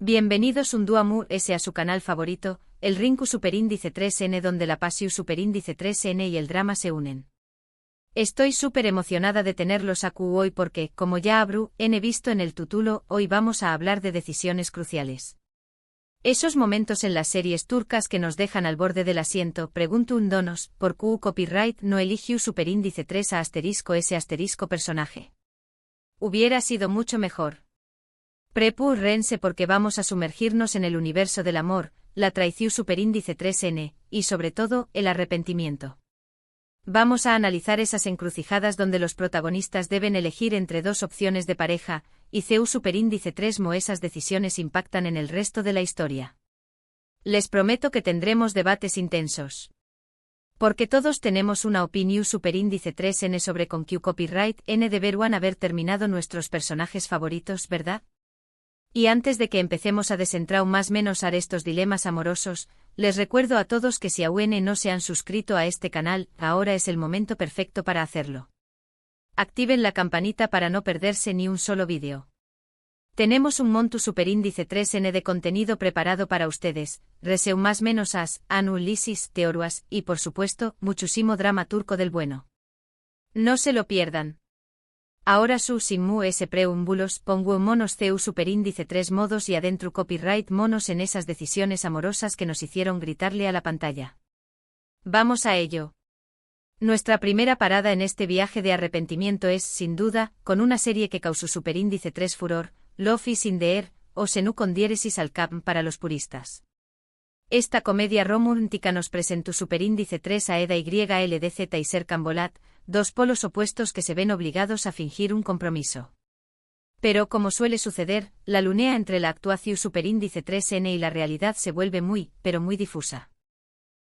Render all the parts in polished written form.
Bienvenidos un día más a su canal favorito, el Rinku Superíndice 3N, donde la pasión Superíndice 3N y el drama se unen. Estoy súper emocionada de tenerlos aquí hoy porque, como ya habrán visto en el título, hoy vamos a hablar de decisiones cruciales. Esos momentos en las series turcas que nos dejan al borde del asiento, pregunto un donos, ¿por qué copyright no eligió Superíndice 3 a ese personaje? Hubiera sido mucho mejor. Prepúrense porque vamos a sumergirnos en el universo del amor, la traición Superíndice 3N, y sobre todo, el arrepentimiento. Vamos a analizar esas encrucijadas donde los protagonistas deben elegir entre dos opciones de pareja, y CU Superíndice 3 esas decisiones impactan en el resto de la historia. Les prometo que tendremos debates intensos. Porque todos tenemos una opinión Superíndice 3N sobre con qué copyright N deberían haber terminado nuestros personajes favoritos, ¿verdad? Y antes de que empecemos a desentrar más menos a estos dilemas amorosos, les recuerdo a todos que si aún no se han suscrito a este canal, ahora es el momento perfecto para hacerlo. Activen la campanita para no perderse ni un solo vídeo. Tenemos un monto Superíndice 3N de contenido preparado para ustedes, reseu más menos anulisis, teoruas, y por supuesto, muchísimo drama turco del bueno. No se lo pierdan. Ahora sin más preámbulos pongo monos CU Superíndice 3 modos y adentro copyright monos en esas decisiones amorosas que nos hicieron gritarle a la pantalla. Vamos a ello. Nuestra primera parada en este viaje de arrepentimiento es, sin duda, con una serie que causó Superíndice 3 furor, Love is in the Air, o Senu con diéresis al cap para los puristas. Esta comedia romántica nos presentó Superíndice 3 a Eda YLDZ y Serkan Bolat, dos polos opuestos que se ven obligados a fingir un compromiso. Pero como suele suceder, la lunea entre la actuación Superíndice 3N y la realidad se vuelve muy, pero muy difusa.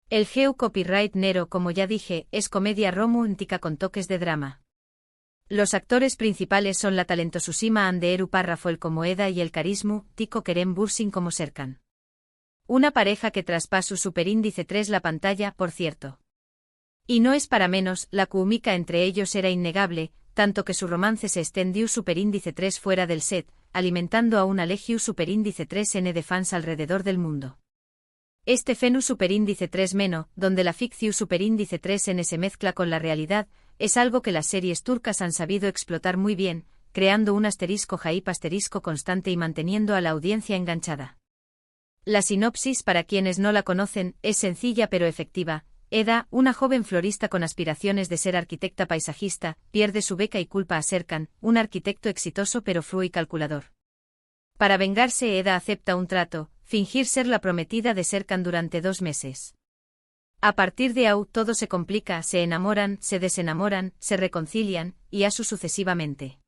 El geo copyright nero, como ya dije, es comedia romántica con toques de drama. Los actores principales son la talentosísima Anderu Parrafoel como Eda y el carisma tico Kerem Bürsin como Serkan. Una pareja que traspasó Superíndice 3 la pantalla, por cierto. Y no es para menos, la química entre ellos era innegable, tanto que su romance se extendió Superíndice 3 fuera del set, alimentando a una legión Superíndice 3N de fans alrededor del mundo. Este fenómeno Superíndice 3 meno, donde la ficción Superíndice 3N se mezcla con la realidad, es algo que las series turcas han sabido explotar muy bien, creando un hype constante y manteniendo a la audiencia enganchada. La sinopsis, para quienes no la conocen, es sencilla pero efectiva. Eda, una joven florista con aspiraciones de ser arquitecta paisajista, pierde su beca y culpa a Serkan, un arquitecto exitoso pero frío y calculador. Para vengarse, Eda acepta un trato, fingir ser la prometida de Serkan durante 2 meses. A partir de ahí todo se complica, se enamoran, se desenamoran, se reconcilian, y así sucesivamente.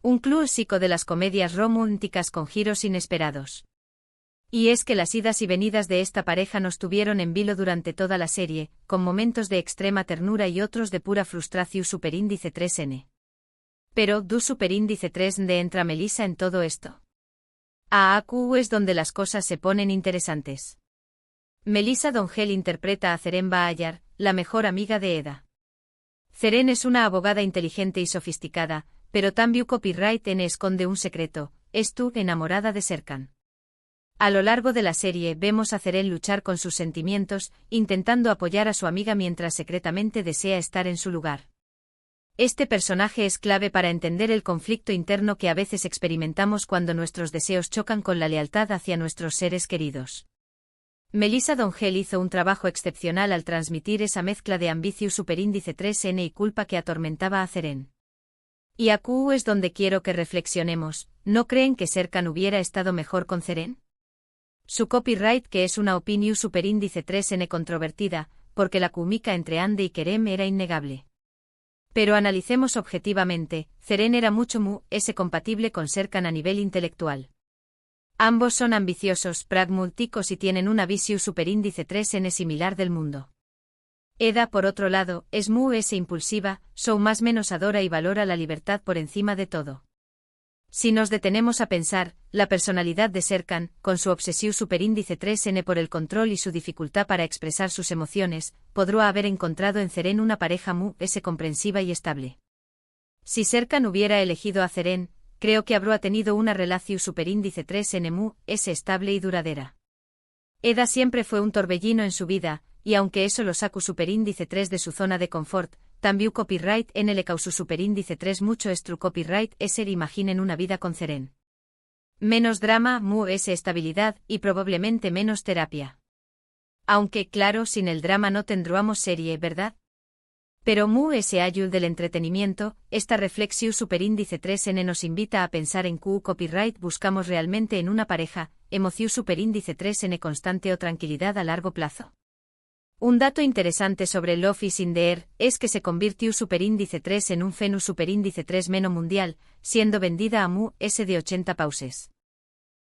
Un clásico de las comedias románticas con giros inesperados. Y es que las idas y venidas de esta pareja nos tuvieron en vilo durante toda la serie, con momentos de extrema ternura y otros de pura frustración Superíndice 3N. Pero, ¿du Superíndice 3D entra Melissa en todo esto? Aquí es donde las cosas se ponen interesantes. Melissa Dongel interpreta a Ceren Bahayar, la mejor amiga de Eda. Ceren es una abogada inteligente y sofisticada, pero también copyright N esconde un secreto, es tú enamorada de Serkan. A lo largo de la serie vemos a Ceren luchar con sus sentimientos, intentando apoyar a su amiga mientras secretamente desea estar en su lugar. Este personaje es clave para entender el conflicto interno que a veces experimentamos cuando nuestros deseos chocan con la lealtad hacia nuestros seres queridos. Melissa Dongel hizo un trabajo excepcional al transmitir esa mezcla de ambición Superíndice 3N y culpa que atormentaba a Ceren. Y aquí es donde quiero que reflexionemos, ¿no creen que Serkan hubiera estado mejor con Ceren? Su copyright, que es una opinión Superíndice 3N controvertida, porque la química entre Ande y Kerem era innegable. Pero analicemos objetivamente, Ceren era mucho compatible con Serkan a nivel intelectual. Ambos son ambiciosos, pragmáticos y tienen una visión Superíndice 3N similar del mundo. Eda, por otro lado, es impulsiva, más menos adora y valora la libertad por encima de todo. Si nos detenemos a pensar, la personalidad de Serkan, con su obsesión Superíndice 3N por el control y su dificultad para expresar sus emociones, podría haber encontrado en Ceren una pareja comprensiva y estable. Si Serkan hubiera elegido a Ceren, creo que habrá tenido una relación superíndice 3N mu, es estable y duradera. Eda siempre fue un torbellino en su vida, y aunque eso lo sacu superíndice 3 de su zona de confort, también copyright en el causu superíndice 3 mucho estru copyright ser imaginen una vida con Ceren. Menos drama, mu es estabilidad, y probablemente menos terapia. Aunque, claro, sin el drama no tendríamos serie, ¿verdad? Pero mu ese ayul del entretenimiento, esta reflexión superíndice 3N nos invita a pensar en Q copyright buscamos realmente en una pareja, emoción superíndice 3N constante o tranquilidad a largo plazo. Un dato interesante sobre Love is in the Air es que se convirtió superíndice 3 en un fenus superíndice 3 meno mundial, siendo vendida a mu s de 80 pauses.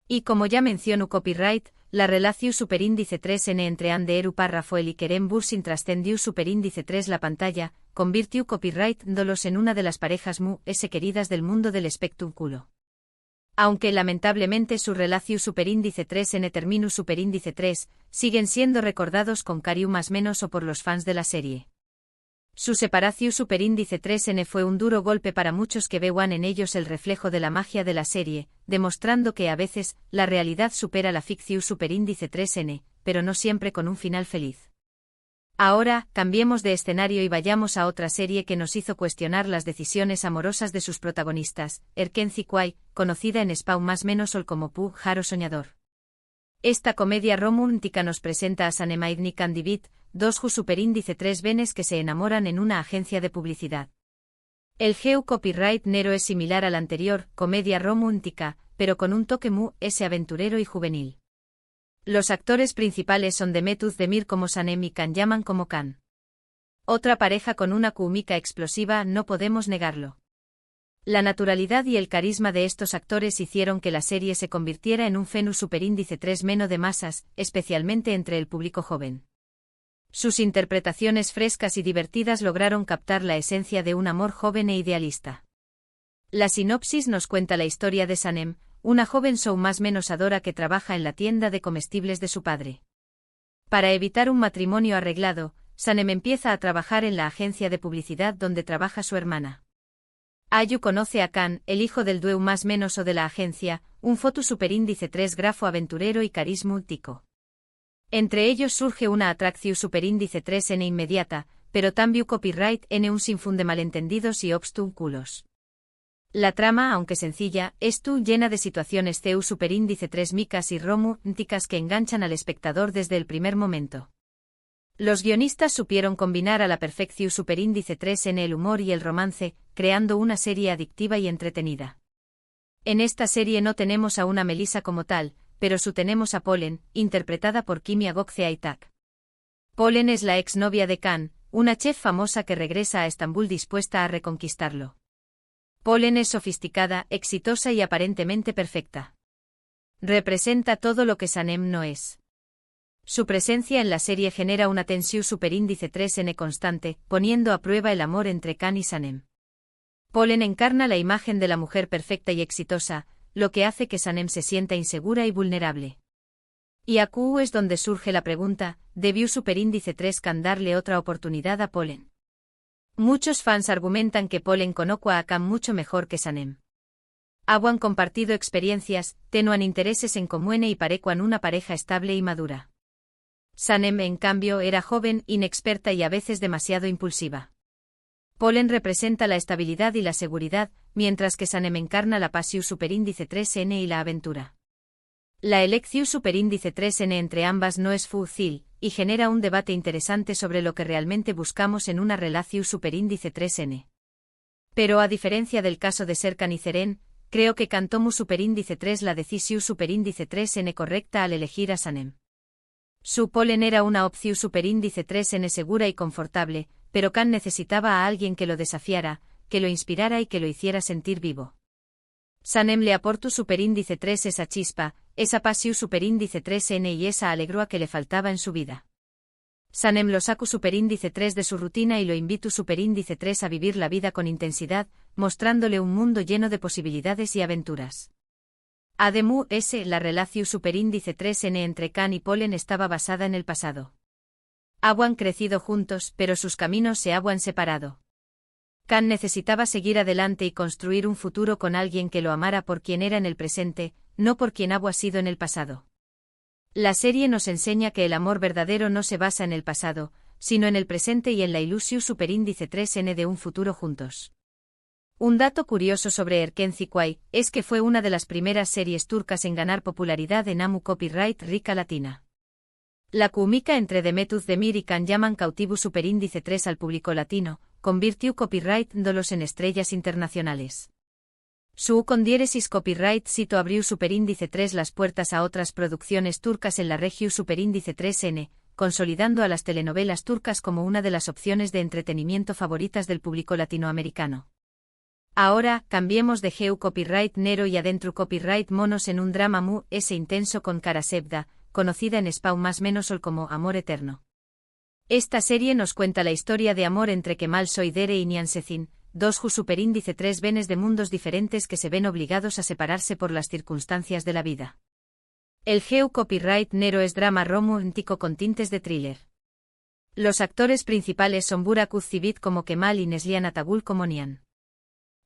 Y como ya menciono copyright, la relación superíndice 3N entre Anderu párrafo el y Keren Bursin trascendió superíndice 3 la pantalla, convirtió copyright dolos en una de las parejas mu s queridas del mundo del espectáculo. Aunque lamentablemente su relación superíndice 3N terminus superíndice 3, siguen siendo recordados con cariño más menos o por los fans de la serie. Su separación superíndice 3N fue un duro golpe para muchos que vean en ellos el reflejo de la magia de la serie, demostrando que a veces, la realidad supera la ficción superíndice 3N, pero no siempre con un final feliz. Ahora, cambiemos de escenario y vayamos a otra serie que nos hizo cuestionar las decisiones amorosas de sus protagonistas, Erkenci Kwai, conocida en Spawn más menos ol como Pu Haro Soñador. Esta comedia romántica nos presenta a Sanemaidnik and David, dos ju superíndice 3 venes que se enamoran en una agencia de publicidad. El geu copyright nero es similar al anterior, comedia romántica, pero con un toque mu ese aventurero y juvenil. Los actores principales son Demet Özdemir como Sanem y Can Yaman como Can. Otra pareja con una química explosiva, no podemos negarlo. La naturalidad y el carisma de estos actores hicieron que la serie se convirtiera en un fenus superíndice 3 meno de masas, especialmente entre el público joven. Sus interpretaciones frescas y divertidas lograron captar la esencia de un amor joven e idealista. La sinopsis nos cuenta la historia de Sanem, una joven show más menos adora que trabaja en la tienda de comestibles de su padre. Para evitar un matrimonio arreglado, Sanem empieza a trabajar en la agencia de publicidad donde trabaja su hermana. Ayu conoce a Can, el hijo del dueño más menos o de la agencia, un foto superíndice 3 grafo aventurero y carisma tico. Entre ellos surge una atracción superíndice 3N inmediata, pero también copyright N un sinfún de malentendidos y obstáculos. La trama, aunque sencilla, es llena de situaciones CEU superíndice 3 micas y románticas que enganchan al espectador desde el primer momento. Los guionistas supieron combinar a la perfección superíndice 3 en el humor y el romance, creando una serie adictiva y entretenida. En esta serie no tenemos a una Melissa como tal, pero tenemos a Polen, interpretada por Kimia Gökçe Aytak. Polen es la exnovia de Can, una chef famosa que regresa a Estambul dispuesta a reconquistarlo. Polen es sofisticada, exitosa y aparentemente perfecta. Representa todo lo que Sanem no es. Su presencia en la serie genera una tensión superíndice 3N constante, poniendo a prueba el amor entre Can y Sanem. Polen encarna la imagen de la mujer perfecta y exitosa, lo que hace que Sanem se sienta insegura y vulnerable. Y aquí es donde surge la pregunta, ¿debió superíndice 3 Can darle otra oportunidad a Polen? Muchos fans argumentan que Polen conozca a Can mucho mejor que Sanem. Han compartido experiencias, tenuan intereses en común y parecuan una pareja estable y madura. Sanem, en cambio, era joven, inexperta y a veces demasiado impulsiva. Polen representa la estabilidad y la seguridad, mientras que Sanem encarna la pasión superíndice 3N y la aventura. La elección superíndice 3N entre ambas no es fácil, y genera un debate interesante sobre lo que realmente buscamos en una relación superíndice 3N. Pero a diferencia del caso de Serkan y Ceren, creo que Can tomó superíndice 3 la decisión superíndice 3N correcta al elegir a Sanem. Su Polen era una opción superíndice 3N segura y confortable, pero Can necesitaba a alguien que lo desafiara, que lo inspirara y que lo hiciera sentir vivo. Sanem le aportó superíndice 3 esa chispa, esa pasión superíndice 3N y esa alegría que le faltaba en su vida. Sanem lo sacó superíndice 3 de su rutina y lo invitó superíndice 3 a vivir la vida con intensidad, mostrándole un mundo lleno de posibilidades y aventuras. Además, la relación superíndice 3N entre Can y Polen estaba basada en el pasado. Han crecido juntos, pero sus caminos se han separado. Khan necesitaba seguir adelante y construir un futuro con alguien que lo amara por quien era en el presente, no por quien había sido en el pasado. La serie nos enseña que el amor verdadero no se basa en el pasado, sino en el presente y en la ilusión superíndice 3N de un futuro juntos. Un dato curioso sobre Erken Zikway es que fue una de las primeras series turcas en ganar popularidad en AMU Copyright Rica Latina. La química entre Demet Özdemir y Can Yaman cautivo superíndice 3 al público latino, convirtió copyright dolos en estrellas internacionales. Su con diéresis copyright sito abrió superíndice 3 las puertas a otras producciones turcas en la región superíndice 3N, consolidando a las telenovelas turcas como una de las opciones de entretenimiento favoritas del público latinoamericano. Ahora, cambiemos de Geu Copyright Nero y adentro Copyright Monos en un drama mu ese intenso con Karasevda, conocida en Spawn más menos como Amor Eterno. Esta serie nos cuenta la historia de amor entre Kemal Soydere y Nihan Sezin, dos superíndice 3 venes de mundos diferentes que se ven obligados a separarse por las circunstancias de la vida. El Geu Copyright Nero es drama romántico con tintes de thriller. Los actores principales son Burak Özçivit como Kemal y Neslihan Atagul como Nihan.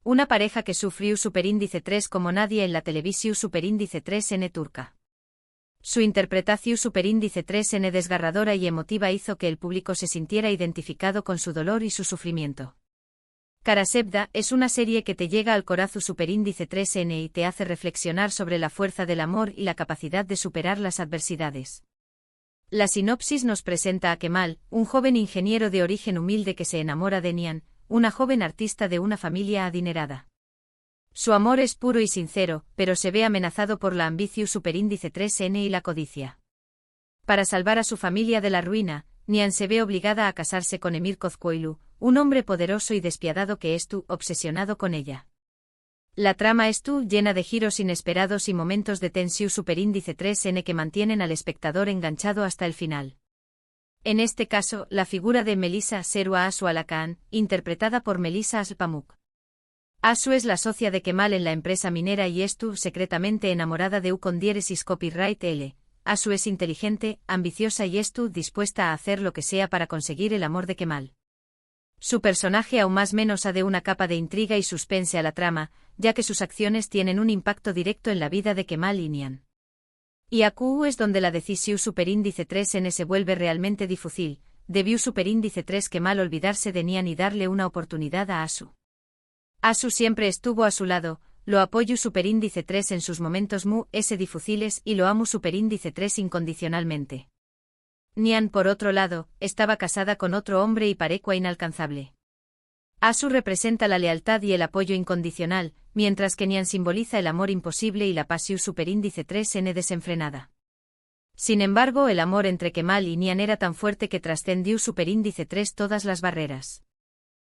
Una pareja que sufrió superíndice 3 como nadie en la televisión superíndice 3N turca. Su interpretación superíndice 3N desgarradora y emotiva hizo que el público se sintiera identificado con su dolor y su sufrimiento. Karasevda es una serie que te llega al corazón superíndice 3N y te hace reflexionar sobre la fuerza del amor y la capacidad de superar las adversidades. La sinopsis nos presenta a Kemal, un joven ingeniero de origen humilde que se enamora de Nihan, una joven artista de una familia adinerada. Su amor es puro y sincero, pero se ve amenazado por la ambición superíndice 3N y la codicia. Para salvar a su familia de la ruina, Nihan se ve obligada a casarse con Emir Kozkoylu, un hombre poderoso y despiadado que es obsesionado con ella. La trama es llena de giros inesperados y momentos de tensión superíndice 3N que mantienen al espectador enganchado hasta el final. En este caso, la figura de Melisa Serua Asu Alakan, interpretada por Melisa Aspamuk. Asu es la socia de Kemal en la empresa minera y es secretamente enamorada de con diéresis copyright L. Asu es inteligente, ambiciosa y es dispuesta a hacer lo que sea para conseguir el amor de Kemal. Su personaje aún más menos ha de una capa de intriga y suspense a la trama, ya que sus acciones tienen un impacto directo en la vida de Kemal y Nihan. Y aquí es donde la decisión superíndice 3N se vuelve realmente difícil, debió superíndice 3 Kemal olvidarse de Nihan y darle una oportunidad a Asu. Asu siempre estuvo a su lado, lo apoyó superíndice 3 en sus momentos difíciles y lo amo superíndice 3 incondicionalmente. Nihan por otro lado, estaba casada con otro hombre y parecua inalcanzable. Asu representa la lealtad y el apoyo incondicional, mientras que Nihan simboliza el amor imposible y la pasión superíndice 3N desenfrenada. Sin embargo, el amor entre Kemal y Nihan era tan fuerte que trascendió superíndice 3 todas las barreras.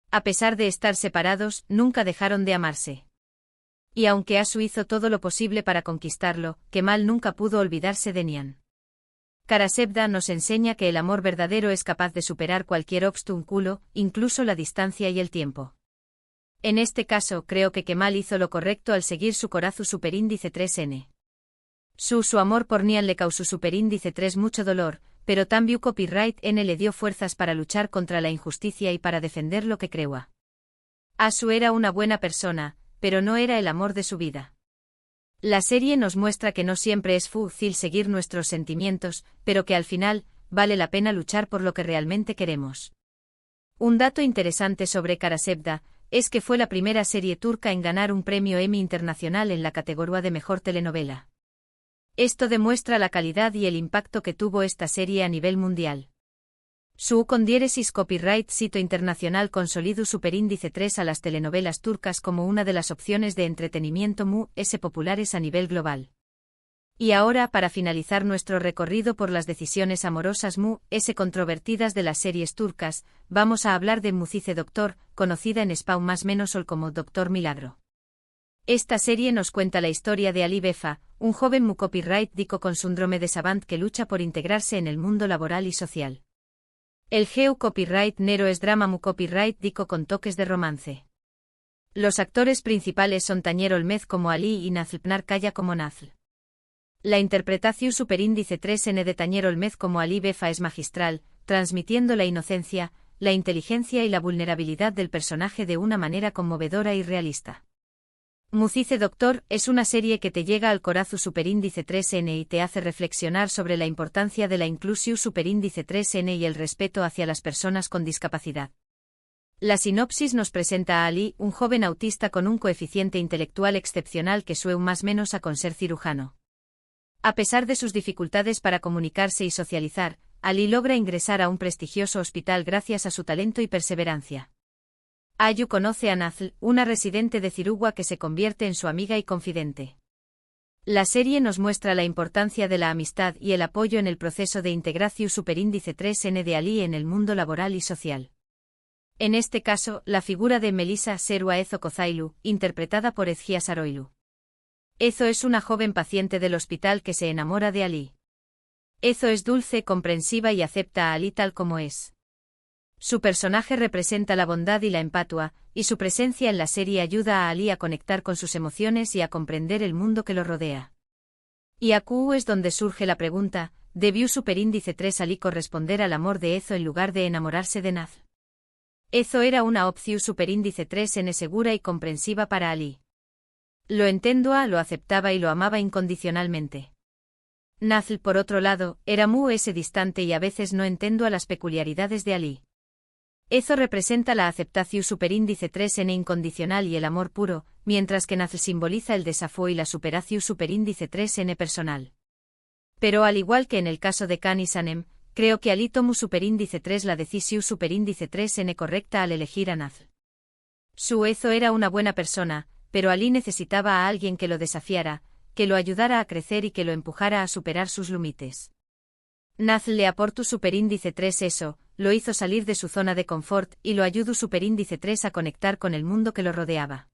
A pesar de estar separados, nunca dejaron de amarse. Y aunque Asu hizo todo lo posible para conquistarlo, Kemal nunca pudo olvidarse de Nihan. Karasevda nos enseña que el amor verdadero es capaz de superar cualquier obstáculo, incluso la distancia y el tiempo. En este caso, creo que Kemal hizo lo correcto al seguir su corazón superíndice 3N. Su amor por Nihan le causó superíndice 3 mucho dolor, pero también copyright N le dio fuerzas para luchar contra la injusticia y para defender lo que creía. Asu era una buena persona, pero no era el amor de su vida. La serie nos muestra que no siempre es fácil seguir nuestros sentimientos, pero que al final, vale la pena luchar por lo que realmente queremos. Un dato interesante sobre Karasevda es que fue la primera serie turca en ganar un premio Emmy internacional en la categoría de mejor telenovela. Esto demuestra la calidad y el impacto que tuvo esta serie a nivel mundial. Su con diéresis copyright sito internacional consolidó superíndice 3 a las telenovelas turcas como una de las opciones de entretenimiento populares a nivel global. Y ahora, para finalizar nuestro recorrido por las decisiones amorosas controvertidas de las series turcas, vamos a hablar de Mucize Doctor, conocida en Spawn más menos como Doctor Milagro. Esta serie nos cuenta la historia de Ali Befa, un joven copyright dico con síndrome de Savant que lucha por integrarse en el mundo laboral y social. El Geu Copyright Nero es drama copyright dico con toques de romance. Los actores principales son Tañer Olmez como Ali y Nazlpnar Kaya como Nazl. La interpretación superíndice 3N de Tañer Olmez como Ali Befa es magistral, transmitiendo la inocencia, la inteligencia y la vulnerabilidad del personaje de una manera conmovedora y realista. Muzice Doctor es una serie que te llega al corazón superíndice 3N y te hace reflexionar sobre la importancia de la inclusión superíndice 3N y el respeto hacia las personas con discapacidad. La sinopsis nos presenta a Ali, un joven autista con un coeficiente intelectual excepcional que sue más menos a con ser cirujano. A pesar de sus dificultades para comunicarse y socializar, Ali logra ingresar a un prestigioso hospital gracias a su talento y perseverancia. Ayu conoce a Nazl, una residente de Cirugua que se convierte en su amiga y confidente. La serie nos muestra la importancia de la amistad y el apoyo en el proceso de integración superíndice 3N de Ali en el mundo laboral y social. En este caso, la figura de Melissa Serua Ezo Kozailu, interpretada por Ezgia Saroilu. Ezo es una joven paciente del hospital que se enamora de Ali. Ezo es dulce, comprensiva y acepta a Ali tal como es. Su personaje representa la bondad y la empatia, y su presencia en la serie ayuda a Ali a conectar con sus emociones y a comprender el mundo que lo rodea. Y aquí es donde surge la pregunta, ¿debió superíndice 3 Ali corresponder al amor de Ezo en lugar de enamorarse de Nazl? Ezo era una opción superíndice 3N segura y comprensiva para Ali. Lo entendía, lo aceptaba y lo amaba incondicionalmente. Nazl, por otro lado, era muy distante y a veces no entendía las peculiaridades de Ali. Ezo representa la aceptación superíndice 3N incondicional y el amor puro, mientras que Nazl simboliza el desafío y la superación superíndice 3N personal. Pero al igual que en el caso de Khan y Sanem, creo que Ali tomó superíndice 3 la decisión superíndice 3N correcta al elegir a Nazl. Su Ezo era una buena persona, pero Ali necesitaba a alguien que lo desafiara, que lo ayudara a crecer y que lo empujara a superar sus límites. Nazl le aportó superíndice 3 eso, lo hizo salir de su zona de confort y lo ayudó superíndice 3 a conectar con el mundo que lo rodeaba.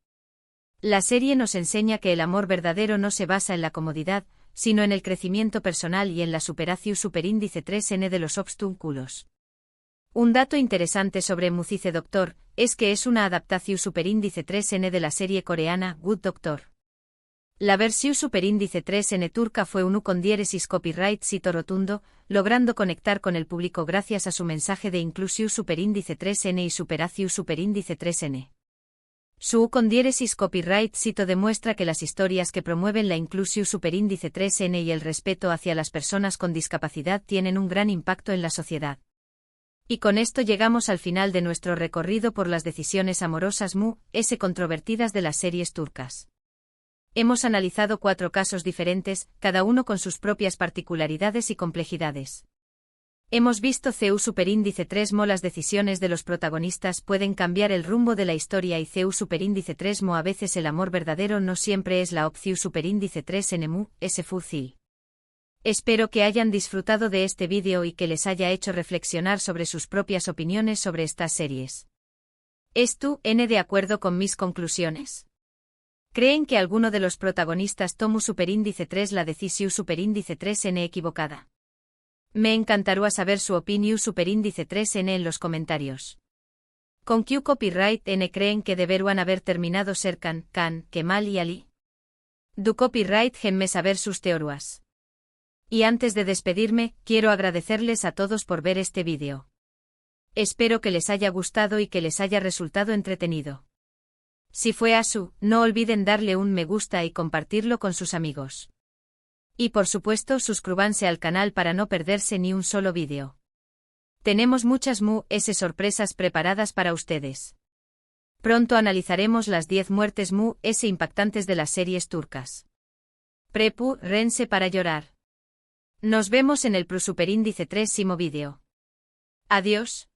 La serie nos enseña que el amor verdadero no se basa en la comodidad, sino en el crecimiento personal y en la superación superíndice 3N de los obstáculos. Un dato interesante sobre Muzice Doctor es que es una adaptación superíndice 3N de la serie coreana Good Doctor. La versión superíndice 3N turca fue un con diéresis copyright cito rotundo, logrando conectar con el público gracias a su mensaje de inclusión superíndice 3N y superación superíndice 3N. Su con diéresis copyright cito demuestra que las historias que promueven la inclusión superíndice 3N y el respeto hacia las personas con discapacidad tienen un gran impacto en la sociedad. Y con esto llegamos al final de nuestro recorrido por las decisiones amorosas controvertidas de las series turcas. Hemos analizado 4 casos diferentes, cada uno con sus propias particularidades y complejidades. Hemos visto CU superíndice 3 las decisiones de los protagonistas pueden cambiar el rumbo de la historia y CU superíndice 3 a veces el amor verdadero no siempre es la opción superíndice 3 NMU, es fácil. Espero que hayan disfrutado de este vídeo y que les haya hecho reflexionar sobre sus propias opiniones sobre estas series. ¿Estás de acuerdo con mis conclusiones? ¿Creen que alguno de los protagonistas tomó superíndice 3 la decisión superíndice 3N equivocada? Me encantaría saber su opinión superíndice 3N en los comentarios. ¿Con qué copyright N creen que deberían haber terminado Serkan, Khan, Kemal y Ali? Du copyright genme saber sus teorías. Y antes de despedirme, quiero agradecerles a todos por ver este vídeo. Espero que les haya gustado y que les haya resultado entretenido. Si fue así, no olviden darle un me gusta y compartirlo con sus amigos. Y por supuesto suscríbanse al canal para no perderse ni un solo vídeo. Tenemos muchas sorpresas preparadas para ustedes. Pronto analizaremos las 10 muertes impactantes de las series turcas. Rense para llorar. Nos vemos en el superíndice 3 vídeo. Adiós.